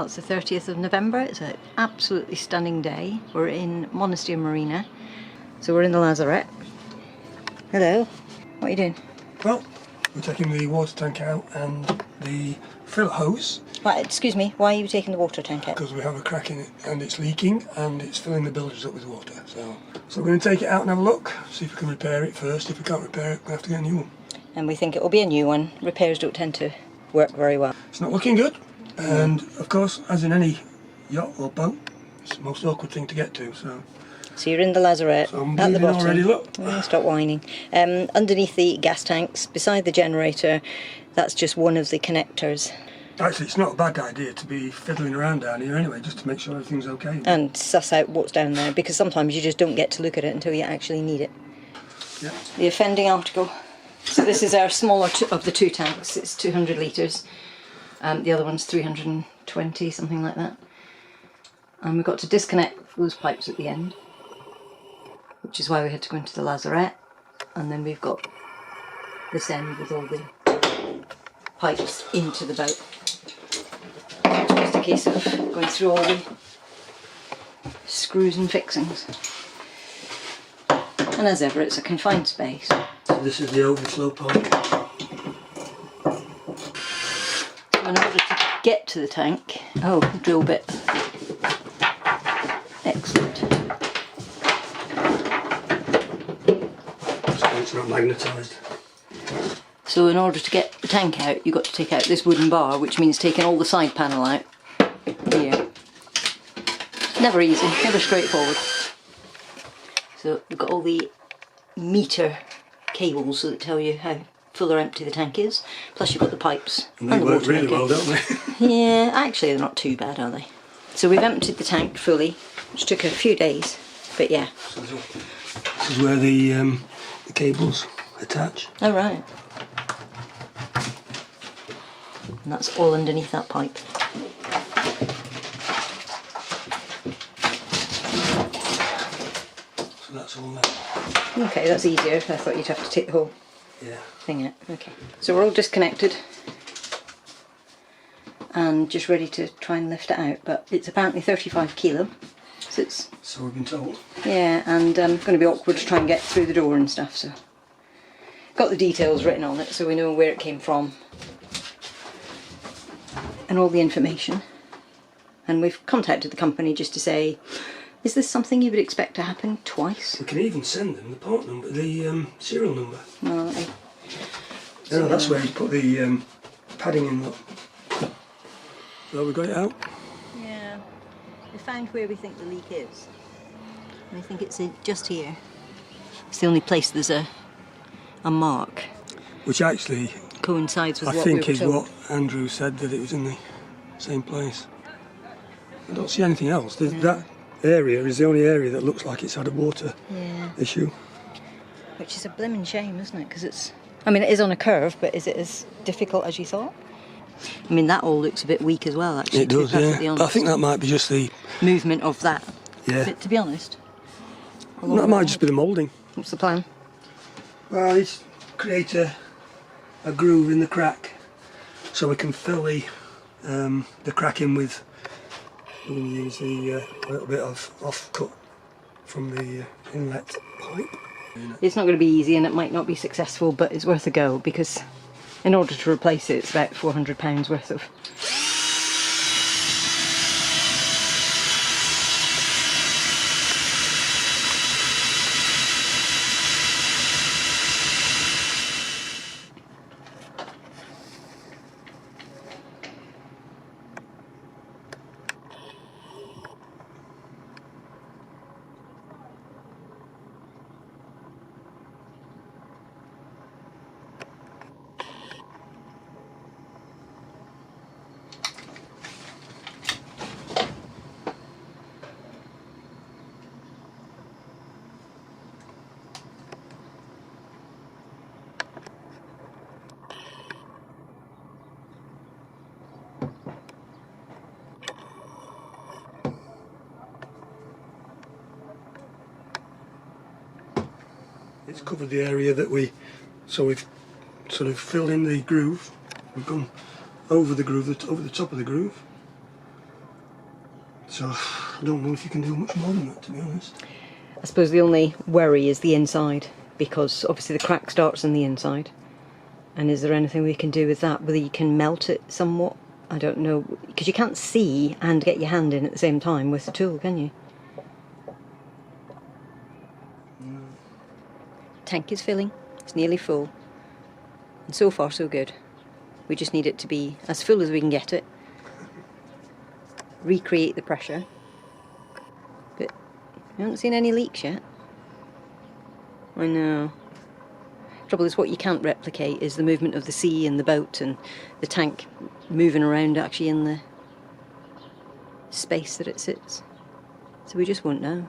Well, it's the 30th of November. It's an absolutely stunning day. We're in Monastery Marina. So we're in the lazarette. Hello. What are you doing? Well, we're taking the water tank out and the fillet hose. Right, excuse me, why are you taking the water tank out? Because we have a crack in it and it's leaking and it's filling the bilges up with water. So we're going to take it out and have a look, see if we can repair it first. If we can't repair it, we'll have to get a new one. And we think it will be a new one. Repairs don't tend to work very well. It's not looking good. And of course, as in any yacht or boat, it's the most awkward thing to get to. So you're in the lazarette, So I'm at the bottom. already, look. Oh, stop whining. Underneath the gas tanks, beside the generator, that's just one of the connectors. Actually, it's not a bad idea to be fiddling around down here anyway, just to make sure everything's okay. And suss out what's down there, because sometimes you just don't get to look at it until you actually need it. Yeah. The offending article. So this is our smaller of the two tanks. It's 200 litres. The other one's 320, something like that. And we've got to disconnect those pipes at the end, which is why we had to go into the lazarette. And then we've got this end with all the pipes into the boat. It's just a case of going through all the screws and fixings. And as ever, it's a confined space. So this is the overflow pipe. In order to get to the tank, oh, drill bit. Excellent. So it's not magnetised. So in order to get the tank out, you've got to take out this wooden bar, which means taking all the side panel out here. Never easy, never straightforward. So we've got all the meter cables that tell you how full or empty the tank is, plus you've got the pipes and they the work water really maker. well, don't they? Yeah, actually they're not too bad, are they? So we've emptied the tank fully, which took a few days, but yeah. So this is where the cables attach. Oh right. And that's all underneath that pipe. So that's all there. Okay, that's easier. I thought you'd have to take the whole thing out. Okay. So we're all disconnected and just ready to try and lift it out, but it's apparently 35 kilo. So it's... So we've been told. Yeah, and it's going to be awkward to try and get through the door and stuff, so... Got the details written on it so we know where it came from. And all the information. And we've contacted the company just to say, is this something you would expect to happen twice? We can even send them the part number, the serial number. No, No, that's where you put the padding in. Look. So we got it out. yeah, we found where we think the leak is. And I think it's just here. It's the only place there's a mark. Which actually, Coincides with I what think we were is told. what Andrew said, that it was in the same place. I don't see anything else. That area is the only area that looks like it's had a water issue. Which is a blimmin' shame, isn't it? Because it's... I mean, it is on a curve, but is it as difficult as you thought? I mean, that all looks a bit weak as well, actually. It does, yeah. But I think that might be just the... movement of that. Yeah. But to be honest... That might just be the moulding. What's the plan? Well, it's create a groove in the crack so we can fill the crack in with... We're going to use the little bit of off-cut from the inlet pipe. It's not going to be easy and it might not be successful, but it's worth a go because in order to replace it, it's about £400 worth of... It's covered the area that we've sort of filled in the groove. We've gone over the groove, over the top of the groove. So I don't know if you can do much more than that, to be honest. I suppose the only worry is the inside, because obviously the crack starts on the inside. And is there anything we can do with that? Whether you can melt it somewhat? I don't know, because you can't see and get your hand in at the same time with the tool, can you? No. Tank is filling. It's nearly full. And so far so good. We just need it to be as full as we can get it. Recreate the pressure. But we haven't seen any leaks yet. I know. Trouble is, what you can't replicate is the movement of the sea and the boat and the tank moving around actually in the space that it sits. So we just won't know.